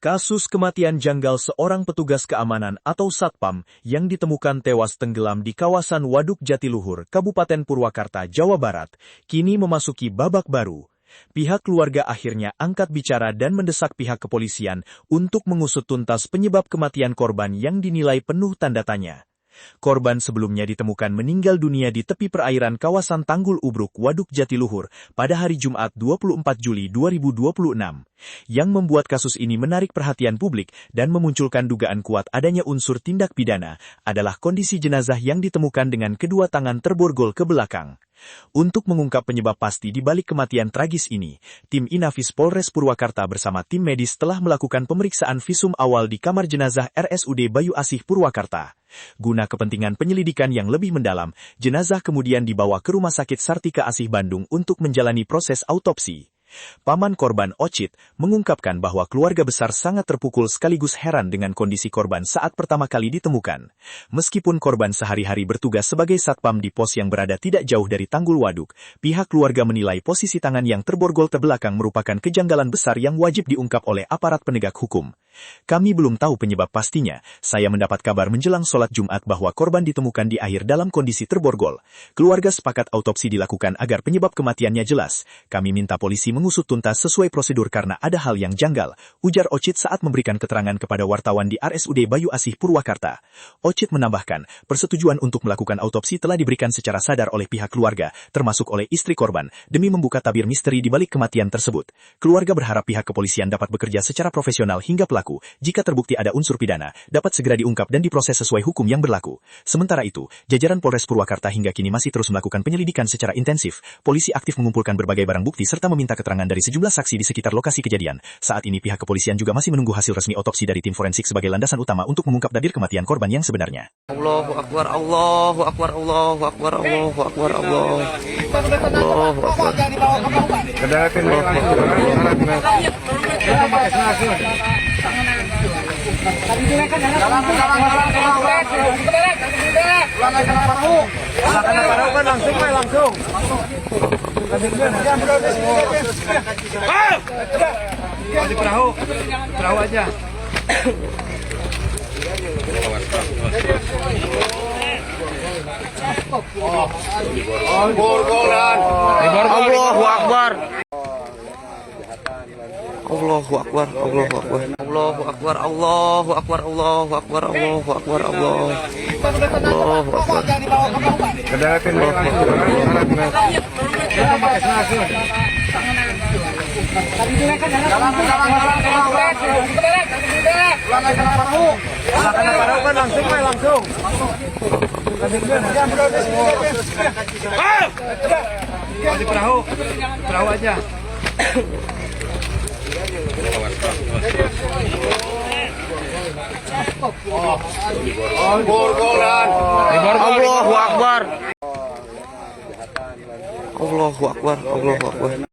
Kasus kematian janggal seorang petugas keamanan atau Satpam yang ditemukan tewas tenggelam di kawasan Waduk Jatiluhur, Kabupaten Purwakarta, Jawa Barat, kini memasuki babak baru. Pihak keluarga akhirnya angkat bicara dan mendesak pihak kepolisian untuk mengusut tuntas penyebab kematian korban yang dinilai penuh tanda tanya. Korban sebelumnya ditemukan meninggal dunia di tepi perairan kawasan Tanggul Ubruk, Waduk Jatiluhur pada hari Jumat 24 Juli 2026. Yang membuat kasus ini menarik perhatian publik dan memunculkan dugaan kuat adanya unsur tindak pidana adalah kondisi jenazah yang ditemukan dengan kedua tangan terborgol ke belakang. Untuk mengungkap penyebab pasti di balik kematian tragis ini, tim Inafis Polres Purwakarta bersama tim medis telah melakukan pemeriksaan visum awal di kamar jenazah RSUD Bayu Asih Purwakarta. Guna kepentingan penyelidikan yang lebih mendalam, jenazah kemudian dibawa ke Rumah Sakit Sartika Asih Bandung untuk menjalani proses autopsi. Paman korban Ocit mengungkapkan bahwa keluarga besar sangat terpukul sekaligus heran dengan kondisi korban saat pertama kali ditemukan. Meskipun korban sehari-hari bertugas sebagai satpam di pos yang berada tidak jauh dari Tanggul Waduk, pihak keluarga menilai posisi tangan yang terborgol terbelakang merupakan kejanggalan besar yang wajib diungkap oleh aparat penegak hukum. Kami belum tahu penyebab pastinya. Saya mendapat kabar menjelang sholat Jumat bahwa korban ditemukan di air dalam kondisi terborgol. Keluarga sepakat autopsi dilakukan agar penyebab kematiannya jelas. Kami minta polisi mengusut tuntas sesuai prosedur karena ada hal yang janggal, ujar Ocit saat memberikan keterangan kepada wartawan di RSUD Bayu Asih Purwakarta. Ocit menambahkan, persetujuan untuk melakukan autopsi telah diberikan secara sadar oleh pihak keluarga, termasuk oleh istri korban, demi membuka tabir misteri di balik kematian tersebut. Keluarga berharap pihak kepolisian dapat bekerja secara profesional hingga pelaku, jika terbukti ada unsur pidana, dapat segera diungkap dan diproses sesuai hukum yang berlaku. Sementara itu, jajaran Polres Purwakarta hingga kini masih terus melakukan penyelidikan secara intensif. Polisi aktif mengumpulkan berbagai barang bukti serta meminta keterangan dari sejumlah saksi di sekitar lokasi kejadian. Saat ini pihak kepolisian juga masih menunggu hasil resmi otopsi dari tim forensik sebagai landasan utama untuk mengungkap dadir kematian korban yang sebenarnya. Allahu Akbar, Allahu Akbar, Allahu Akbar, Allahu Akbar, Allahu Akbar. Di perahu aja. Allahu Akbar. Allahu Akbar, Allahu Akbar. Allahu Akbar, Allahu Akbar, Allahu Akbar, Allahu Akbar, Allahu Akbar. Di perahu aja. Allahu Akbar. Allahu Akbar, Allahu Akbar.